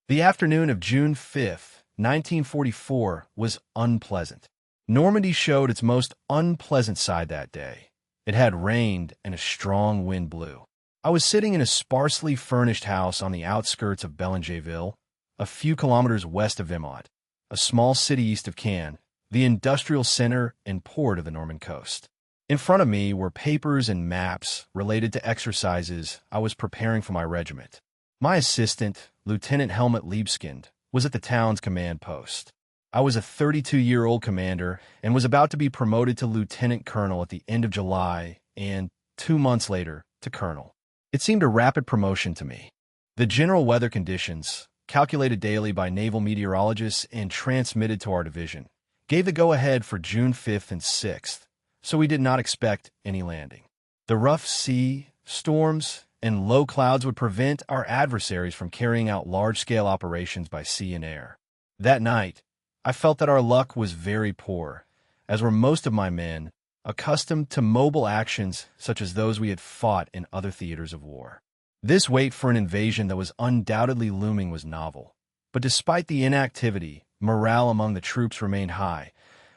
The afternoon of June 5th, 1944, was unpleasant. Normandy showed its most unpleasant side that day. It had rained and a strong wind blew. I was sitting in a sparsely furnished house on the outskirts of Bellingerville, a few kilometers west of Vimont, a small city east of Cannes, the industrial center and port of the Norman coast. In front of me were papers and maps related to exercises I was preparing for my regiment. My assistant, Lieutenant Helmut Liebskind, was at the town's command post. I was a 32-year-old commander and was about to be promoted to lieutenant colonel at the end of July and, 2 months later, to colonel. It seemed a rapid promotion to me. The general weather conditions, calculated daily by naval meteorologists and transmitted to our division, gave the go-ahead for June 5th and 6th, so we did not expect any landing. The rough sea, storms, and low clouds would prevent our adversaries from carrying out large-scale operations by sea and air. That night, I felt that our luck was very poor, as were most of my men, accustomed to mobile actions such as those we had fought in other theaters of war. This wait for an invasion that was undoubtedly looming was novel, but despite the inactivity, morale among the troops remained high,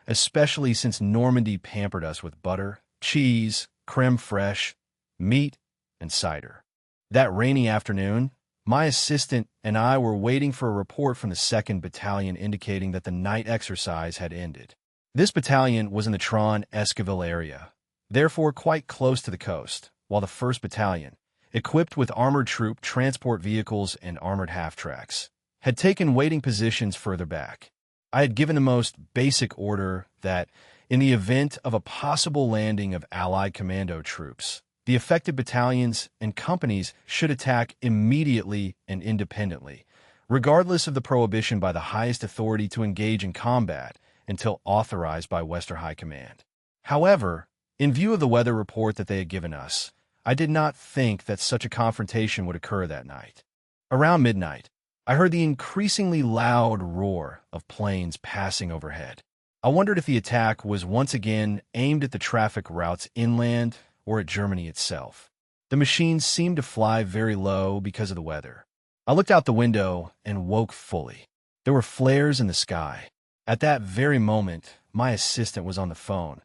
especially since Normandy pampered us with butter, cheese, creme fraiche, meat, and cider. That rainy afternoon, my assistant and I were waiting for a report from the 2nd Battalion indicating that the night exercise had ended. This battalion was in the Tron-Esquiville area, therefore quite close to the coast, while the 1st Battalion, equipped with armored troop transport vehicles and armored half-tracks, had taken waiting positions further back. I had given the most basic order that, in the event of a possible landing of Allied commando troops, the affected battalions and companies should attack immediately and independently, regardless of the prohibition by the highest authority to engage in combat until authorized by Western High Command. However, in view of the weather report that they had given us, I did not think that such a confrontation would occur that night. Around midnight, I heard the increasingly loud roar of planes passing overhead. I wondered if the attack was once again aimed at the traffic routes inland or at Germany itself. The machines seemed to fly very low because of the weather. I looked out the window and woke fully. There were flares in the sky. At that very moment, my assistant was on the phone.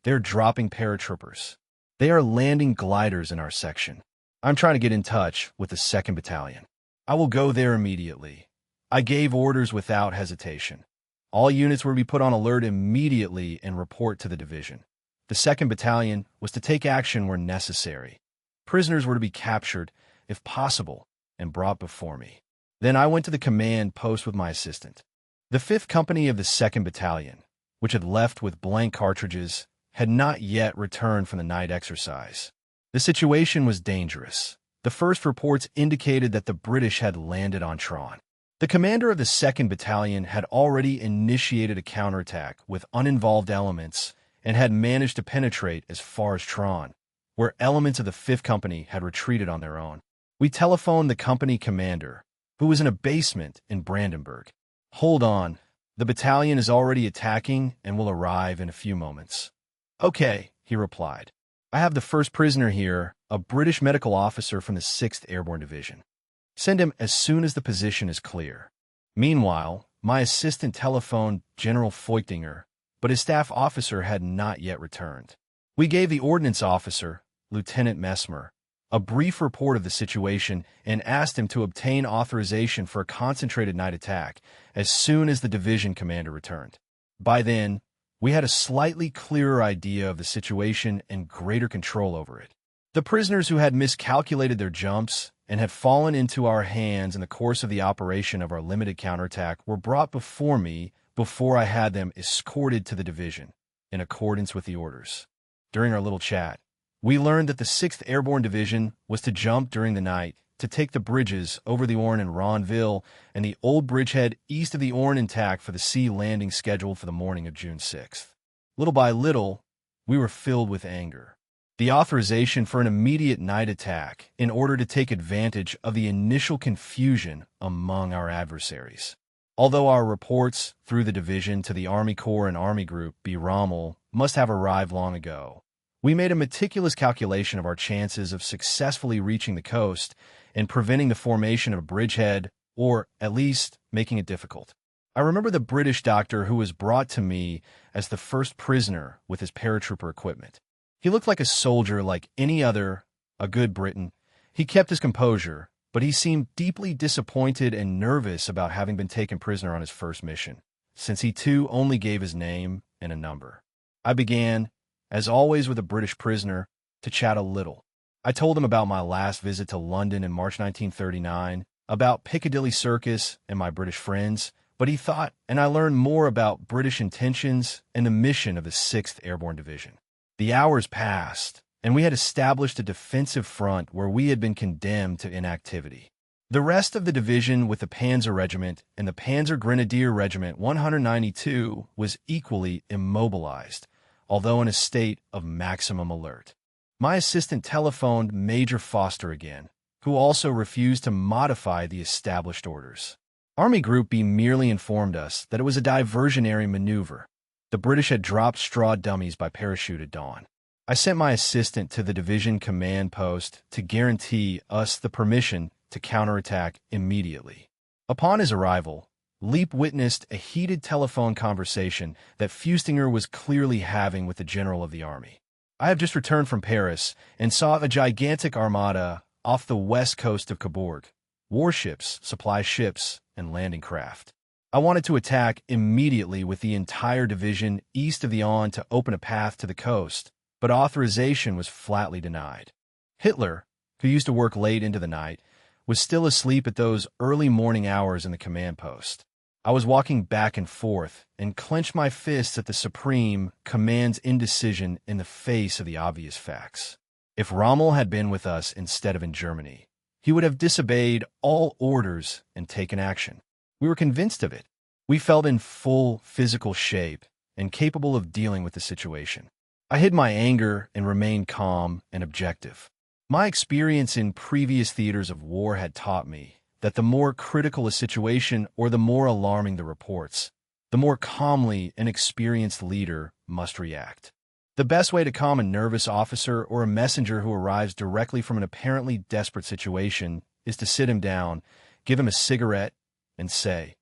They're dropping paratroopers. They are landing gliders in our section. I'm trying to get in touch with the 2nd Battalion. I will go there immediately. I gave orders without hesitation. All units were to be put on alert immediately and report to the division. The 2nd Battalion was to take action where necessary. Prisoners were to be captured, if possible, and brought before me. Then I went to the command post with my assistant. The 5th Company of the 2nd Battalion, which had left with blank cartridges, had not yet returned from the night exercise. The situation was dangerous. The first reports indicated that the British had landed on Tron. The commander of the 2nd Battalion had already initiated a counterattack with uninvolved elements and had managed to penetrate as far as Tron, where elements of the 5th Company had retreated on their own. We telephoned the company commander, who was in a basement in Brandenburg. "Hold on. The battalion is already attacking and will arrive in a few moments." "Okay," he replied. "I have the first prisoner here, a British medical officer from the 6th Airborne Division. Send him as soon as the position is clear." Meanwhile, my assistant telephoned General Feuchtinger, but his staff officer had not yet returned. We gave the ordnance officer, Lieutenant Messmer, a brief report of the situation and asked him to obtain authorization for a concentrated night attack as soon as the division commander returned. By then, we had a slightly clearer idea of the situation and greater control over it. The prisoners who had miscalculated their jumps and had fallen into our hands in the course of the operation of our limited counterattack were brought before me before I had them escorted to the division, in accordance with the orders. During our little chat, we learned that the 6th Airborne Division was to jump during the night to take the bridges over the Orne and Ronville and the old bridgehead east of the Orne intact for the sea landing scheduled for the morning of June 6th. Little by little, we were filled with anger. The authorization for an immediate night attack in order to take advantage of the initial confusion among our adversaries. Although our reports through the division to the Army Corps and Army Group B. Rommel must have arrived long ago, we made a meticulous calculation of our chances of successfully reaching the coast and preventing the formation of a bridgehead or at least making it difficult. I remember the British doctor who was brought to me as the first prisoner with his paratrooper equipment. He looked like a soldier like any other, a good Briton. He kept his composure, but he seemed deeply disappointed and nervous about having been taken prisoner on his first mission, since he too only gave his name and a number. I began, as always with a British prisoner, to chat a little. I told him about my last visit to London in March 1939, about Piccadilly Circus and my British friends, but he thought, and I learned more about British intentions and the mission of the 6th Airborne Division. The hours passed, and we had established a defensive front where we had been condemned to inactivity. The rest of the division with the Panzer Regiment and the Panzer Grenadier Regiment 192 was equally immobilized, although in a state of maximum alert. My assistant telephoned Major Foster again, who also refused to modify the established orders. Army Group B merely informed us that it was a diversionary maneuver. The British had dropped straw dummies by parachute at dawn. I sent my assistant to the division command post to guarantee us the permission to counterattack immediately. Upon his arrival, Leap witnessed a heated telephone conversation that Feustinger was clearly having with the general of the army. I have just returned from Paris and saw a gigantic armada off the west coast of Cobourg, warships, supply ships, and landing craft. I wanted to attack immediately with the entire division east of the Aisne to open a path to the coast, but authorization was flatly denied. Hitler, who used to work late into the night, was still asleep at those early morning hours in the command post. I was walking back and forth and clenched my fists at the Supreme Command's indecision in the face of the obvious facts. If Rommel had been with us instead of in Germany, he would have disobeyed all orders and taken action. We were convinced of it. We felt in full physical shape and capable of dealing with the situation. I hid my anger and remained calm and objective. My experience in previous theaters of war had taught me that the more critical a situation or the more alarming the reports, the more calmly an experienced leader must react. The best way to calm a nervous officer or a messenger who arrives directly from an apparently desperate situation is to sit him down, give him a cigarette, and say,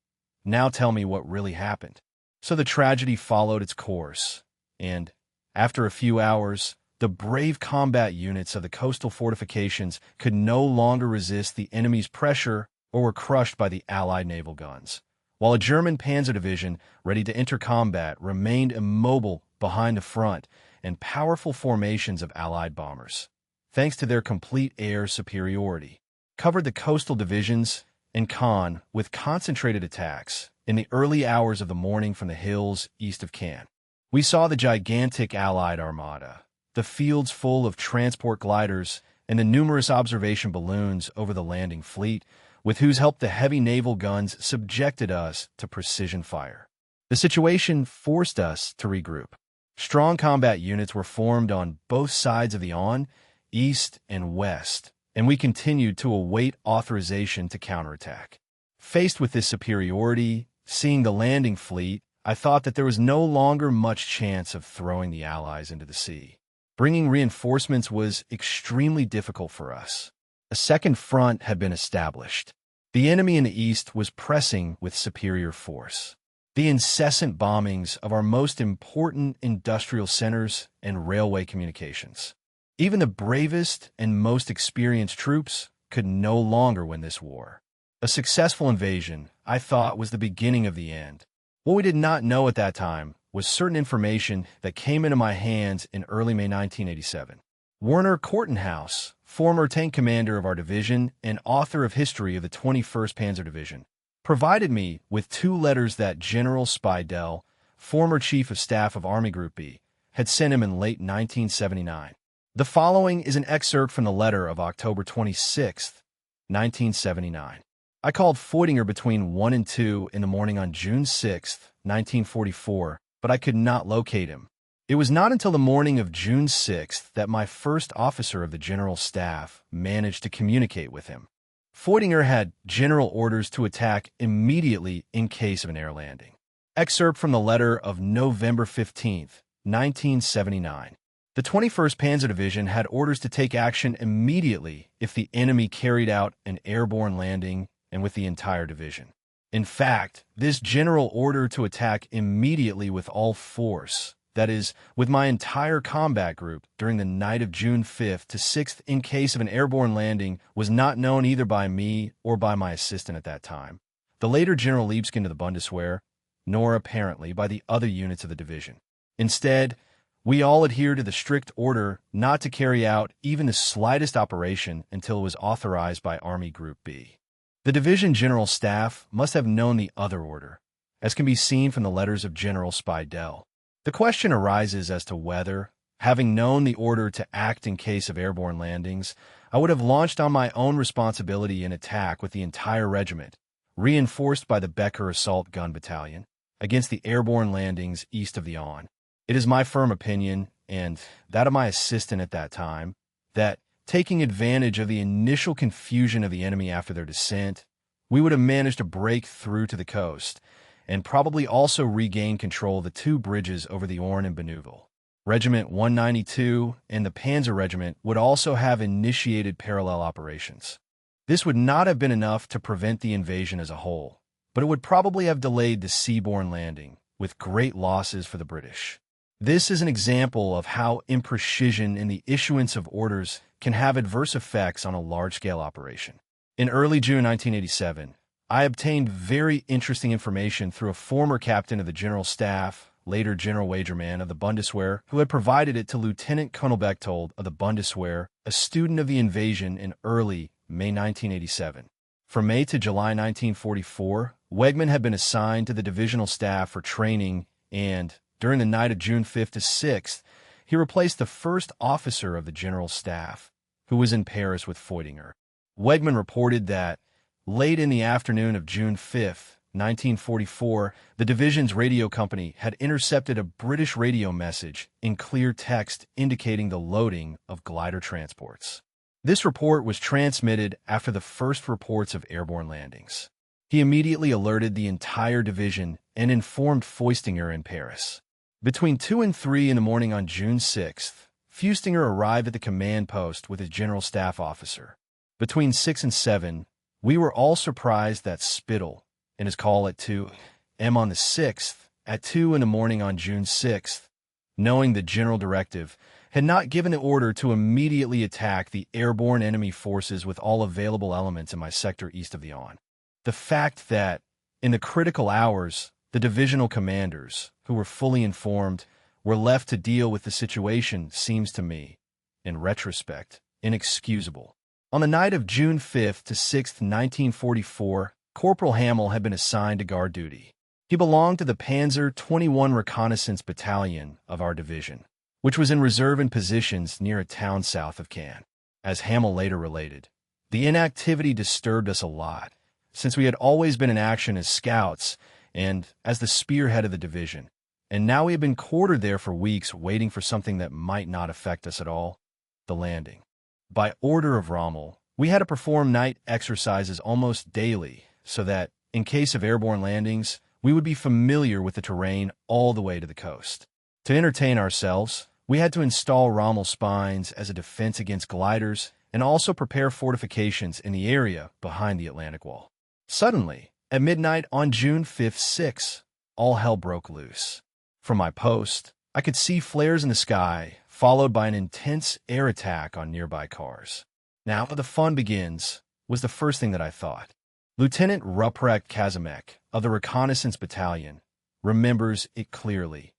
"Now tell me what really happened." So the tragedy followed its course, and, after a few hours, the brave combat units of the coastal fortifications could no longer resist the enemy's pressure or were crushed by the Allied naval guns, while a German panzer division ready to enter combat remained immobile behind the front and powerful formations of Allied bombers, thanks to their complete air superiority, covered the coastal divisions and Caen with concentrated attacks in the early hours of the morning from the hills east of Caen. We saw the gigantic Allied armada, the fields full of transport gliders, and the numerous observation balloons over the landing fleet, with whose help the heavy naval guns subjected us to precision fire. The situation forced us to regroup. Strong combat units were formed on both sides of the Aisne, east and west, and we continued to await authorization to counterattack. Faced with this superiority, seeing the landing fleet, I thought that there was no longer much chance of throwing the Allies into the sea. Bringing reinforcements was extremely difficult for us. A second front had been established. The enemy in the east was pressing with superior force. The incessant bombings of our most important industrial centers and railway communications. Even the bravest and most experienced troops could no longer win this war. A successful invasion, I thought, was the beginning of the end. What we did not know at that time was certain information that came into my hands in early May 1987. Werner Kortenhaus, former tank commander of our division and author of history of the 21st Panzer Division, provided me with 2 letters that General Speidel, former Chief of Staff of Army Group B, had sent him in late 1979. The following is an excerpt from the letter of October 26, 1979. I called Feutinger between 1 and 2 in the morning on June 6, 1944, but I could not locate him. It was not until the morning of June 6th that my first officer of the General Staff managed to communicate with him. Feutinger had general orders to attack immediately in case of an air landing. Excerpt from the letter of November 15, 1979. The 21st Panzer Division had orders to take action immediately if the enemy carried out an airborne landing and with the entire division. In fact, this general order to attack immediately with all force, that is, with my entire combat group during the night of June 5th to 6th in case of an airborne landing, was not known either by me or by my assistant at that time, the later General Liebskin of the Bundeswehr, nor apparently by the other units of the division. Instead, we all adhered to the strict order not to carry out even the slightest operation until it was authorized by Army Group B. The division general staff must have known the other order, as can be seen from the letters of General Speidel. The question arises as to whether, having known the order to act in case of airborne landings, I would have launched on my own responsibility an attack with the entire regiment, reinforced by the Becker Assault Gun Battalion, against the airborne landings east of the Aisne. It is my firm opinion, and that of my assistant at that time, that, taking advantage of the initial confusion of the enemy after their descent, we would have managed to break through to the coast, and probably also regain control of the two bridges over the Orne and Benouville. Regiment 192 and the Panzer Regiment would also have initiated parallel operations. This would not have been enough to prevent the invasion as a whole, but it would probably have delayed the seaborne landing, with great losses for the British. This is an example of how imprecision in the issuance of orders can have adverse effects on a large-scale operation. In early June 1987, I obtained very interesting information through a former captain of the General Staff, later General Wagerman of the Bundeswehr, who had provided it to Lieutenant Colonel Bechtold of the Bundeswehr, a student of the invasion in early May 1987. From May to July 1944, Wegman had been assigned to the divisional staff for training and, during the night of June 5th to 6th, he replaced the first officer of the General Staff, who was in Paris with Feutinger. Wegman reported that, late in the afternoon of June 5th, 1944, the division's radio company had intercepted a British radio message in clear text indicating the loading of glider transports. This report was transmitted after the first reports of airborne landings. He immediately alerted the entire division and informed Feustinger in Paris. Between 2 and 3 in the morning on June 6th, Feustinger arrived at the command post with his general staff officer. Between 6 and 7, we were all surprised that Spittel, in his call at 2 a.m. on the 6th, at 2 in the morning on June 6th, knowing the general directive, had not given the order to immediately attack the airborne enemy forces with all available elements in my sector east of the Aisne. The fact that, in the critical hours, the divisional commanders, who were fully informed, were left to deal with the situation seems to me, in retrospect, inexcusable. On the night of June 5th to 6th, 1944, Corporal Hamill had been assigned to guard duty. He belonged to the Panzer 21 Reconnaissance Battalion of our division, which was in reserve in positions near a town south of Caen. As Hamill later related, the inactivity disturbed us a lot, since we had always been in action as scouts and as the spearhead of the division, and now we had been quartered there for weeks waiting for something that might not affect us at all, the landing. By order of Rommel, we had to perform night exercises almost daily so that, in case of airborne landings, we would be familiar with the terrain all the way to the coast. To entertain ourselves, we had to install Rommel spines as a defense against gliders and also prepare fortifications in the area behind the Atlantic Wall. Suddenly, at midnight on June 5th, 6, all hell broke loose. From my post, I could see flares in the sky, followed by an intense air attack on nearby cars. Now the fun begins, was the first thing that I thought. Lieutenant Ruprecht Kazimek of the Reconnaissance Battalion remembers it clearly.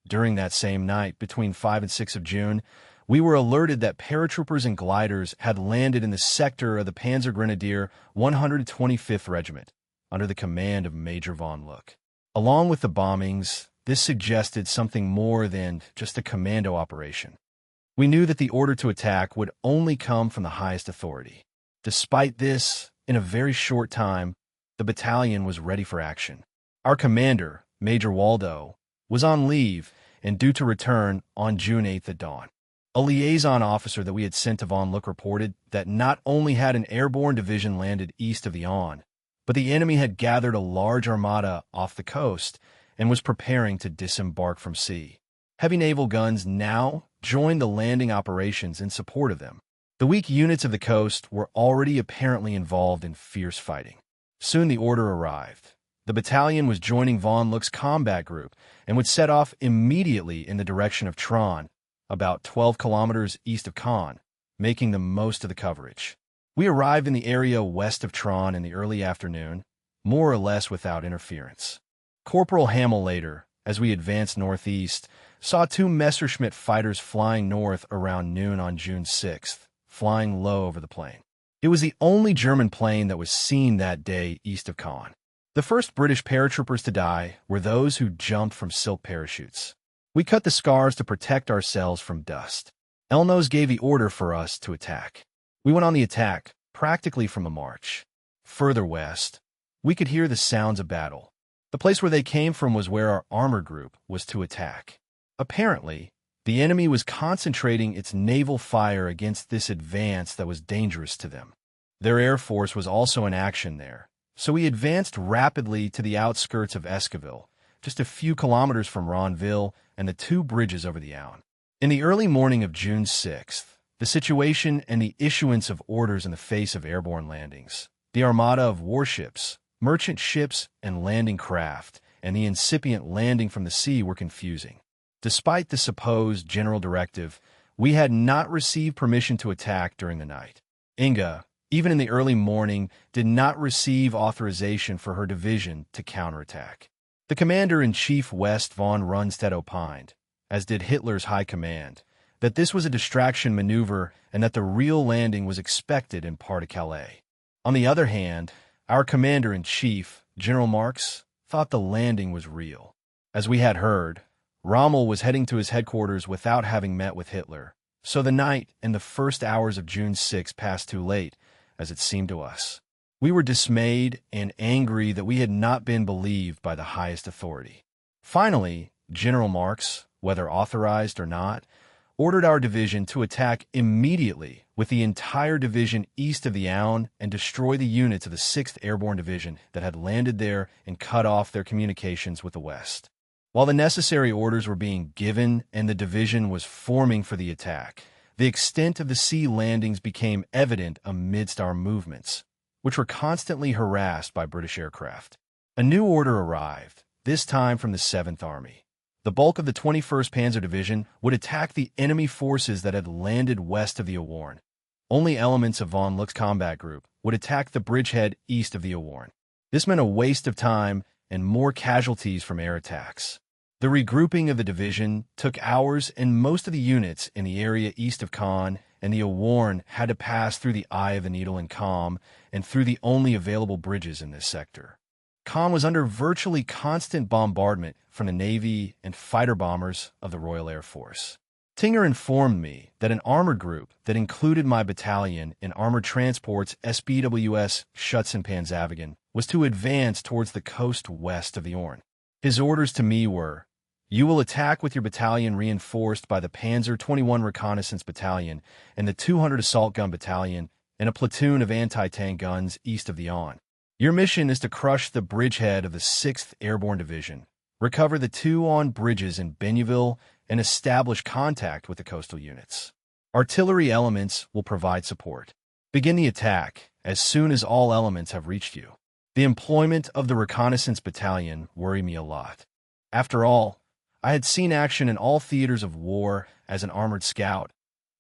During that same night, between 5 and 6 of June, we were alerted that paratroopers and gliders had landed in the sector of the Panzer Grenadier 125th Regiment, under the command of Major von Luck. Along with the bombings, this suggested something more than just a commando operation. We knew that the order to attack would only come from the highest authority. Despite this, in a very short time, the battalion was ready for action. Our commander, Major Waldo, was on leave and due to return on June 8th at dawn. A liaison officer that we had sent to von Luck reported that not only had an airborne division landed east of the Aisne, but the enemy had gathered a large armada off the coast and was preparing to disembark from sea. Heavy naval guns now joined the landing operations in support of them. The weak units of the coast were already apparently involved in fierce fighting. Soon the order arrived. The battalion was joining von Luch's combat group and would set off immediately in the direction of Tron, about 12 kilometers east of Caen, making the most of the coverage. We arrived in the area west of Tron in the early afternoon, more or less without interference. Corporal Hamill later, as we advanced northeast, saw 2 Messerschmitt fighters flying north around noon on June 6th, flying low over the plain. It was the only German plane that was seen that day east of Caen. The first British paratroopers to die were those who jumped from silk parachutes. We cut the scars to protect ourselves from dust. Elnos gave the order for us to attack. We went on the attack, practically from a march. Further west, we could hear the sounds of battle. The place where they came from was where our armored group was to attack. Apparently, the enemy was concentrating its naval fire against this advance that was dangerous to them. Their air force was also in action there. So we advanced rapidly to the outskirts of Esquiville, just a few kilometers from Ronville and the 2 bridges over the Aune. In the early morning of June 6th, the situation and the issuance of orders in the face of airborne landings, the armada of warships, merchant ships, and landing craft, and the incipient landing from the sea were confusing. Despite the supposed general directive, we had not received permission to attack during the night. Inga, even in the early morning, did not receive authorization for her division to counterattack. The commander-in-chief West von Rundstedt opined, as did Hitler's high command, that this was a distraction maneuver and that the real landing was expected in Pas-de-Calais. On the other hand, our commander-in-chief, General Marx, thought the landing was real. As we had heard, Rommel was heading to his headquarters without having met with Hitler, so the night and the first hours of June 6 passed too late, as it seemed to us. We were dismayed and angry that we had not been believed by the highest authority. Finally, General Marx, whether authorized or not, ordered our division to attack immediately with the entire division east of the Aune and destroy the units of the 6th Airborne Division that had landed there and cut off their communications with the West. While the necessary orders were being given and the division was forming for the attack, the extent of the sea landings became evident amidst our movements, which were constantly harassed by British aircraft. A new order arrived, this time from the 7th Army. The bulk of the 21st Panzer Division would attack the enemy forces that had landed west of the Aune. Only elements of von Luch's combat group would attack the bridgehead east of the Aune. This meant a waste of time and more casualties from air attacks. The regrouping of the division took hours, and most of the units in the area east of Caen and the Aune had to pass through the Eye of the Needle in Caen and through the only available bridges in this sector. Caen was under virtually constant bombardment from the Navy and fighter bombers of the Royal Air Force. Tinger informed me that an armored group that included my battalion in Armored Transport's SBWS Schützenpanzerwagen was to advance towards the coast west of the Aune. His orders to me were, "You will attack with your battalion reinforced by the Panzer 21 Reconnaissance Battalion and the 200 Assault Gun Battalion and a platoon of anti-tank guns east of the Aune. Your mission is to crush the bridgehead of the 6th Airborne Division, recover the 2 Aune bridges in Benneville, and establish contact with the coastal units. Artillery elements will provide support. Begin the attack as soon as all elements have reached you." The employment of the Reconnaissance Battalion worried me a lot. After all, I had seen action in all theaters of war as an armored scout,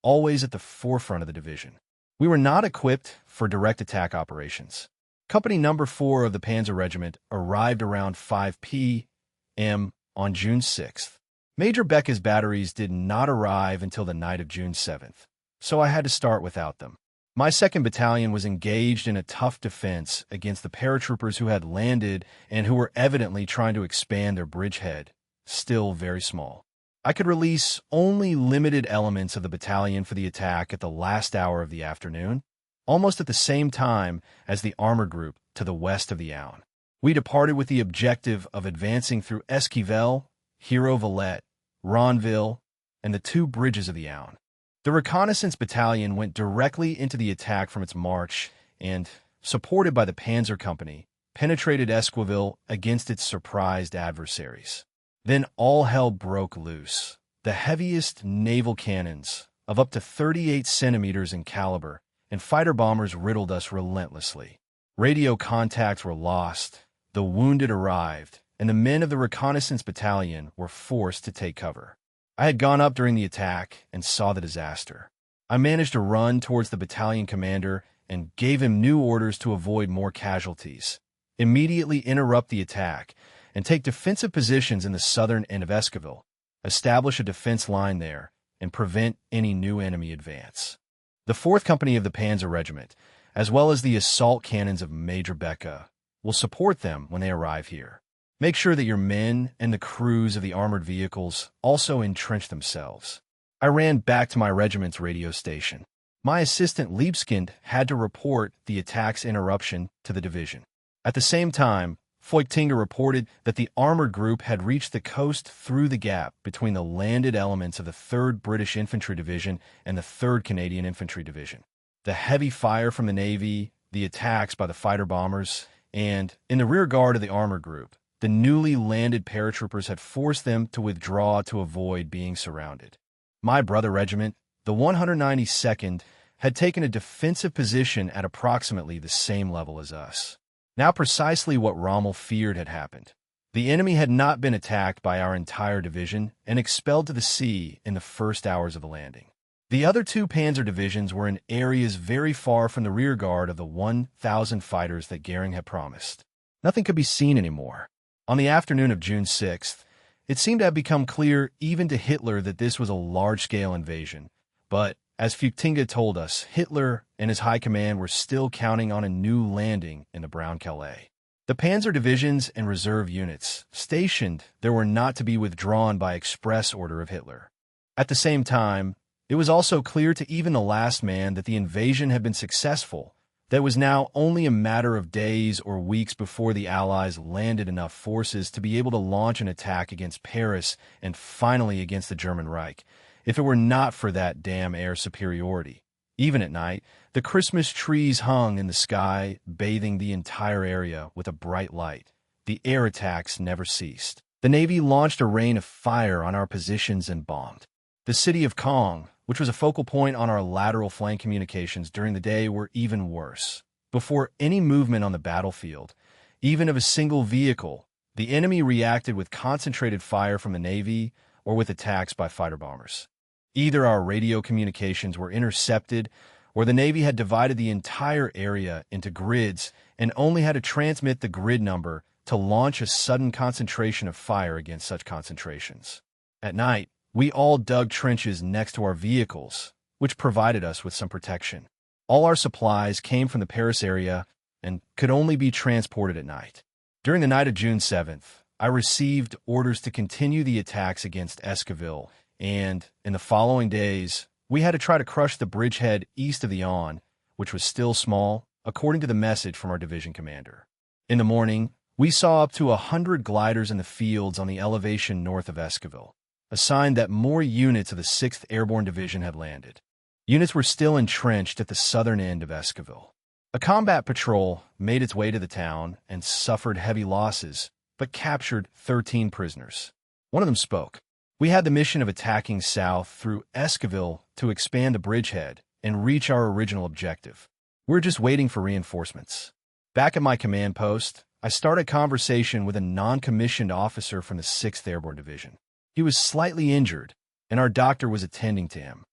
always at the forefront of the division. We were not equipped for direct attack operations. Company No. 4 of the Panzer Regiment arrived around 5 p.m. on June 6th. Major Becke's batteries did not arrive until the night of June 7th, so I had to start without them. My 2nd Battalion was engaged in a tough defense against the paratroopers who had landed and who were evidently trying to expand their bridgehead, still very small. I could release only limited elements of the battalion for the attack at the last hour of the afternoon, almost at the same time as the armored group to the west of the Aune. We departed with the objective of advancing through Esquivelle, Hero-Villette, Ronville, and the 2 bridges of the Aune. The Reconnaissance Battalion went directly into the attack from its march and, supported by the Panzer Company, penetrated Esquiville against its surprised adversaries. Then all hell broke loose. The heaviest naval cannons, of up to 38 centimeters in caliber, and fighter bombers riddled us relentlessly. Radio contacts were lost, the wounded arrived, and the men of the reconnaissance battalion were forced to take cover. I had gone up during the attack and saw the disaster. I managed to run towards the battalion commander and gave him new orders to avoid more casualties, immediately interrupt the attack, and take defensive positions in the southern end of Esquivel, establish a defense line there, and prevent any new enemy advance. The 4th Company of the Panzer Regiment, as well as the assault cannons of Major Becca, will support them when they arrive here. Make sure that your men and the crews of the armored vehicles also entrench themselves. I ran back to my regiment's radio station. My assistant Liebskind had to report the attack's interruption to the division. At the same time, Feuchtinger reported that the armored group had reached the coast through the gap between the landed elements of the 3rd British Infantry Division and the 3rd Canadian Infantry Division. The heavy fire from the Navy, the attacks by the fighter bombers, and, in the rear guard of the armored group, the newly landed paratroopers had forced them to withdraw to avoid being surrounded. My brother regiment, the 192nd, had taken a defensive position at approximately the same level as us. Now precisely what Rommel feared had happened. The enemy had not been attacked by our entire division and expelled to the sea in the first hours of the landing. The other 2 panzer divisions were in areas very far from the rear guard of the 1,000 fighters that Goering had promised. Nothing could be seen anymore. On the afternoon of June 6th, it seemed to have become clear even to Hitler that this was a large-scale invasion. But, as Feuchtinger told us, Hitler and his high command were still counting on a new landing in the Brown Calais. The panzer divisions and reserve units stationed there were not to be withdrawn by express order of Hitler. At the same time, it was also clear to even the last man that the invasion had been successful, that it was now only a matter of days or weeks before the Allies landed enough forces to be able to launch an attack against Paris and finally against the German Reich, if it were not for that damn air superiority. Even at night, the Christmas trees hung in the sky, bathing the entire area with a bright light. The air attacks never ceased. The Navy launched a rain of fire on our positions and bombed. The city of Caen, which was a focal point on our lateral flank communications during the day, were even worse. Before any movement on the battlefield, even of a single vehicle, the enemy reacted with concentrated fire from the Navy or with attacks by fighter bombers. Either our radio communications were intercepted, or the Navy had divided the entire area into grids and only had to transmit the grid number to launch a sudden concentration of fire against such concentrations. At night, we all dug trenches next to our vehicles, which provided us with some protection. All our supplies came from the Paris area and could only be transported at night. During the night of June 7th, I received orders to continue the attacks against Esquivel, and, in the following days, we had to try to crush the bridgehead east of the Yonne, which was still small, according to the message from our division commander. In the morning, we saw up to 100 gliders in the fields on the elevation north of Esquivel, a sign that more units of the 6th Airborne Division had landed. Units were still entrenched at the southern end of Esquivel. A combat patrol made its way to the town and suffered heavy losses, but captured 13 prisoners. One of them spoke. We had the mission of attacking south through Esquivel to expand the bridgehead and reach our original objective. We're just waiting for reinforcements. Back at my command post, I started a conversation with a non-commissioned officer from the 6th Airborne Division. He was slightly injured, and our doctor was attending to him.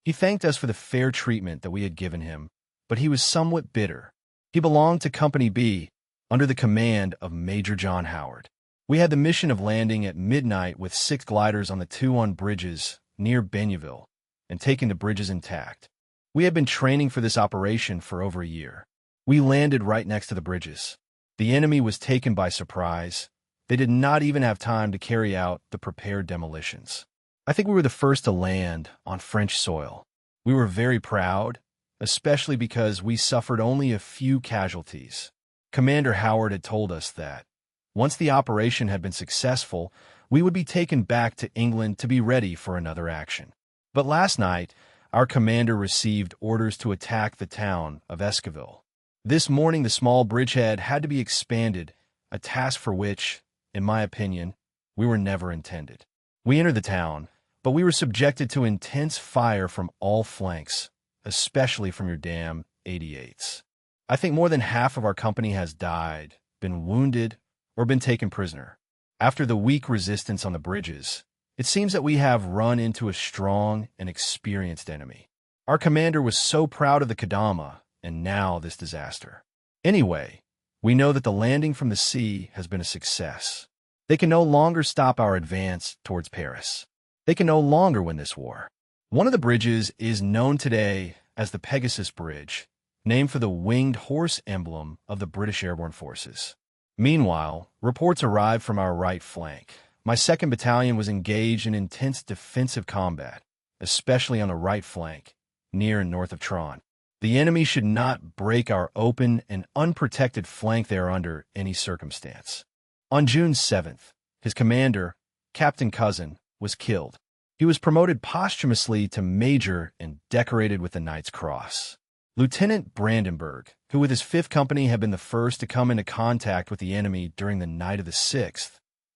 He thanked us for the fair treatment that we had given him, but he was somewhat bitter. He belonged to Company B, under the command of Major John Howard. We had the mission of landing at midnight with 6 gliders on the 2 bridges near Benneville and taking the bridges intact. We had been training for this operation for over a year. We landed right next to the bridges. The enemy was taken by surprise. They did not even have time to carry out the prepared demolitions. I think we were the first to land on French soil. We were very proud, especially because we suffered only a few casualties. Commander Howard had told us that, once the operation had been successful, we would be taken back to England to be ready for another action. But last night, our commander received orders to attack the town of Esquivel. This morning, the small bridgehead had to be expanded, a task for which, in my opinion, we were never intended. We entered the town, but we were subjected to intense fire from all flanks, especially from your damn 88s. I think more than half of our company has died, been wounded, or been taken prisoner. After the weak resistance on the bridges, it seems that we have run into a strong and experienced enemy. Our commander was so proud of the Kadama, and now this disaster. Anyway, we know that the landing from the sea has been a success. They can no longer stop our advance towards Paris. They can no longer win this war. One of the bridges is known today as the Pegasus Bridge, named for the winged horse emblem of the British Airborne Forces. Meanwhile, reports arrived from our right flank. My 2nd Battalion was engaged in intense defensive combat, especially on the right flank, near and north of Tron. The enemy should not break our open and unprotected flank there under any circumstance. On June 7th, his commander, Captain Cousin, was killed. He was promoted posthumously to Major and decorated with the Knight's Cross. Lieutenant Brandenburg, who with his 5th Company had been the first to come into contact with the enemy during the night of the 6th,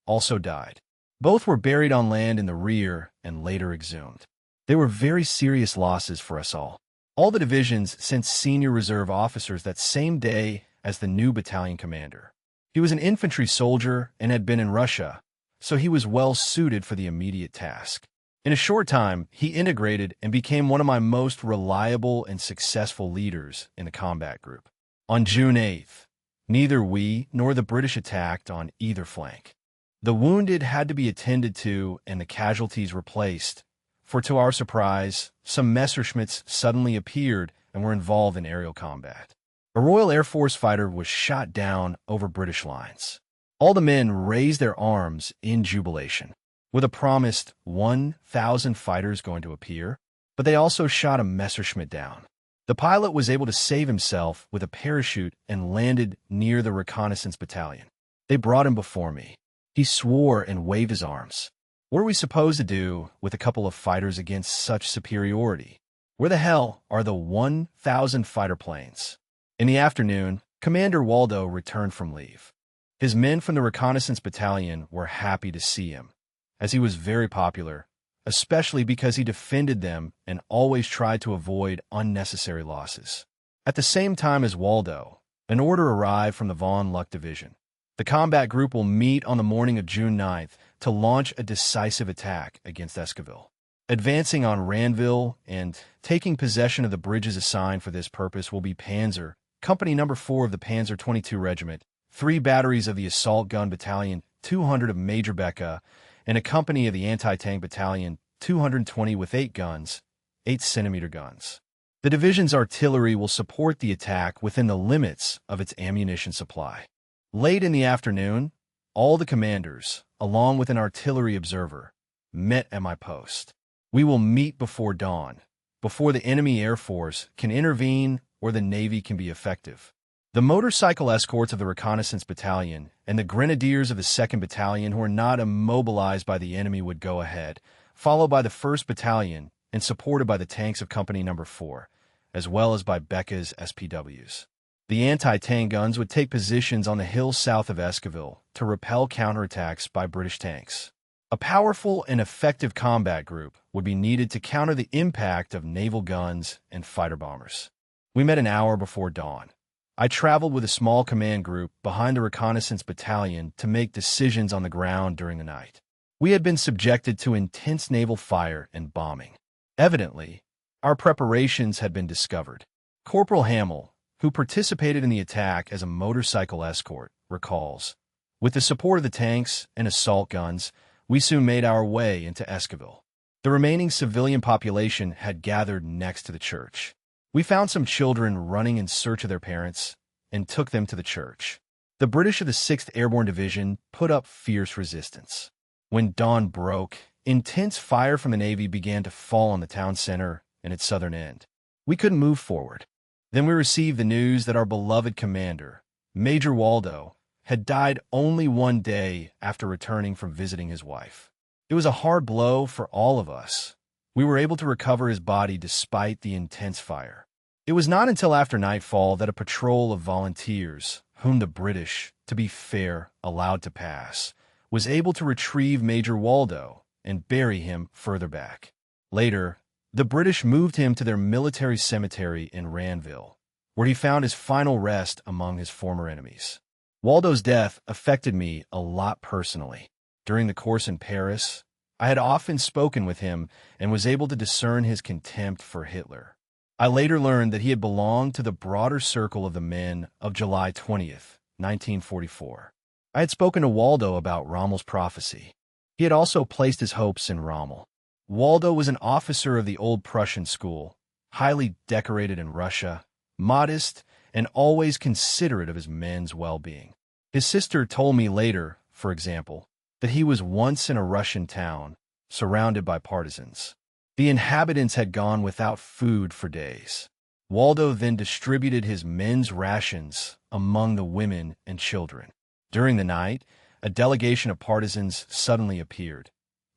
also died. Both were buried on land in the rear and later exhumed. They were very serious losses for us all. All the divisions sent senior reserve officers that same day as the new battalion commander. He was an infantry soldier and had been in Russia, so he was well suited for the immediate task. In a short time, he integrated and became one of my most reliable and successful leaders in the combat group. On June 8th, neither we nor the British attacked on either flank. The wounded had to be attended to and the casualties replaced, for to our surprise, some Messerschmitts suddenly appeared and were involved in aerial combat. A Royal Air Force fighter was shot down over British lines. All the men raised their arms in jubilation, with a promised 1,000 fighters going to appear, but they also shot a Messerschmitt down. The pilot was able to save himself with a parachute and landed near the reconnaissance battalion. They brought him before me. He swore and waved his arms. What are we supposed to do with a couple of fighters against such superiority? Where the hell are the 1,000 fighter planes? In the afternoon, Commander Waldo returned from leave. His men from the reconnaissance battalion were happy to see him, as he was very popular, especially because he defended them and always tried to avoid unnecessary losses. At the same time as Waldo, an order arrived from the Von Luck Division. The combat group will meet on the morning of June 9th to launch a decisive attack against Esquivel. Advancing on Ranville and taking possession of the bridges assigned for this purpose will be Panzer, Company No. 4 of the Panzer 22 Regiment, 3 batteries of the Assault Gun Battalion, 200 of Major Becca, and a company of the Anti-Tank Battalion, 220 with 8 guns, 8-centimeter guns. The division's artillery will support the attack within the limits of its ammunition supply. Late in the afternoon, all the commanders, along with an artillery observer, met at my post. We will meet before dawn, before the enemy air force can intervene or the Navy can be effective. The motorcycle escorts of the reconnaissance battalion and the grenadiers of the 2nd Battalion who are not immobilized by the enemy would go ahead, followed by the 1st Battalion and supported by the tanks of Company No. 4, as well as by Becca's SPWs. The anti-tank guns would take positions on the hills south of Esquivel to repel counterattacks by British tanks. A powerful and effective combat group would be needed to counter the impact of naval guns and fighter bombers. We met an hour before dawn. I traveled with a small command group behind the reconnaissance battalion to make decisions on the ground during the night. We had been subjected to intense naval fire and bombing. Evidently, our preparations had been discovered. Corporal Hamill, who participated in the attack as a motorcycle escort, recalls, "With the support of the tanks and assault guns, we soon made our way into Esquivel. The remaining civilian population had gathered next to the church. We found some children running in search of their parents and took them to the church. The British of the 6th Airborne Division put up fierce resistance. When dawn broke, intense fire from the Navy began to fall on the town center and its southern end. We couldn't move forward. Then we received the news that our beloved commander, Major Waldo, had died only one day after returning from visiting his wife. It was a hard blow for all of us. We were able to recover his body despite the intense fire. It was not until after nightfall that a patrol of volunteers, whom the British, to be fair, allowed to pass, was able to retrieve Major Waldo and bury him further back. Later, the British moved him to their military cemetery in Ranville, where he found his final rest among his former enemies. Waldo's death affected me a lot personally. During the course in Paris, I had often spoken with him and was able to discern his contempt for Hitler. I later learned that he had belonged to the broader circle of the men of July 20th, 1944. I had spoken to Waldo about Rommel's prophecy. He had also placed his hopes in Rommel. Waldo was an officer of the old Prussian school, highly decorated in Russia, modest, and always considerate of his men's well-being. His sister told me later, for example, that he was once in a Russian town, surrounded by partisans. The inhabitants had gone without food for days. Waldo then distributed his men's rations among the women and children. During the night, a delegation of partisans suddenly appeared.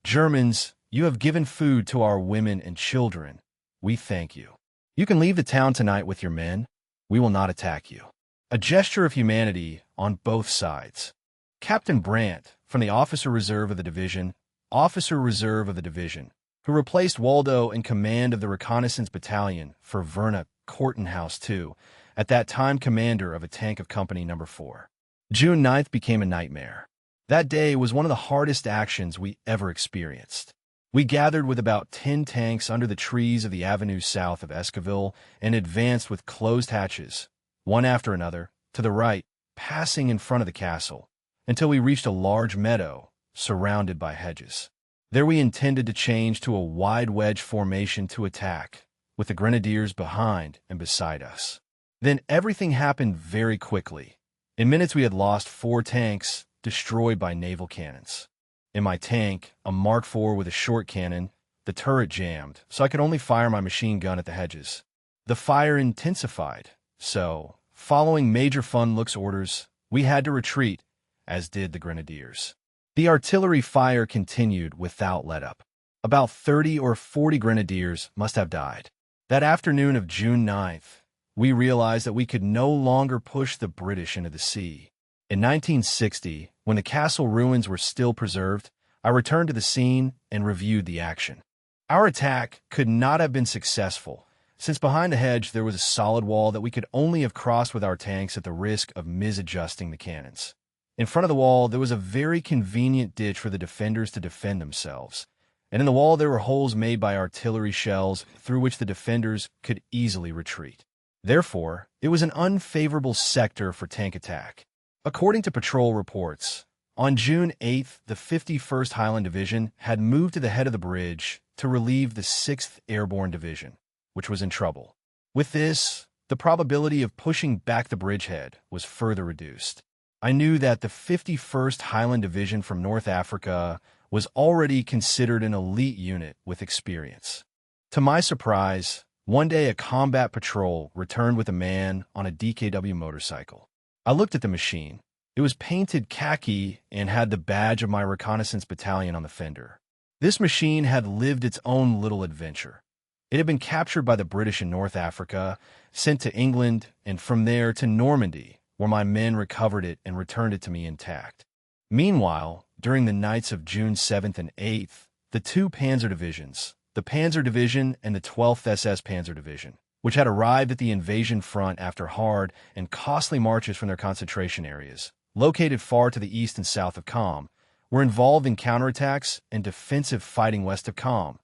"Germans, you have given food to our women and children. We thank you. You can leave the town tonight with your men. We will not attack you." A gesture of humanity on both sides. Captain Brandt, from the Officer Reserve of the Division, who replaced Waldo in command of the Reconnaissance Battalion for Werner Kortenhaus II, at that time commander of a tank of Company No. 4. June 9th became a nightmare. That day was one of the hardest actions we ever experienced. We gathered with about 10 tanks under the trees of the avenue south of Esquiville and advanced with closed hatches, one after another, to the right, passing in front of the castle, until we reached a large meadow surrounded by hedges. There we intended to change to a wide wedge formation to attack, with the grenadiers behind and beside us. Then everything happened very quickly. In minutes we had lost 4 tanks, destroyed by naval cannons. In my tank, a Mark IV with a short cannon, the turret jammed, so I could only fire my machine gun at the hedges. The fire intensified, so, following Major Von Luck's orders, we had to retreat, as did the grenadiers. The artillery fire continued without let-up. About 30 or 40 grenadiers must have died. That afternoon of June 9th, we realized that we could no longer push the British into the sea. In 1960, when the castle ruins were still preserved, I returned to the scene and reviewed the action. Our attack could not have been successful, since behind the hedge there was a solid wall that we could only have crossed with our tanks at the risk of misadjusting the cannons. In front of the wall, there was a very convenient ditch for the defenders to defend themselves, and in the wall there were holes made by artillery shells through which the defenders could easily retreat. Therefore, it was an unfavorable sector for tank attack. According to patrol reports, on June 8th, the 51st Highland Division had moved to the head of the bridge to relieve the 6th Airborne Division, which was in trouble. With this, the probability of pushing back the bridgehead was further reduced. I knew that the 51st Highland Division from North Africa was already considered an elite unit with experience. To my surprise, one day a combat patrol returned with a man on a DKW motorcycle. I looked at the machine. It was painted khaki and had the badge of my reconnaissance battalion on the fender. This machine had lived its own little adventure. It had been captured by the British in North Africa, sent to England, and from there to Normandy, where my men recovered it and returned it to me intact. Meanwhile, during the nights of June 7th and 8th, the 2 panzer divisions, the Panzer Division and the 12th SS Panzer Division, which had arrived at the invasion front after hard and costly marches from their concentration areas, located far to the east and south of Caen, were involved in counterattacks and defensive fighting west of Caen.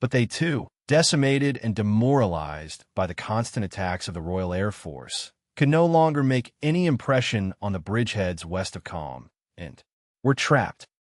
But they, too, decimated and demoralized by the constant attacks of the Royal Air Force, could no longer make any impression on the bridgeheads west of Caen, and were trapped.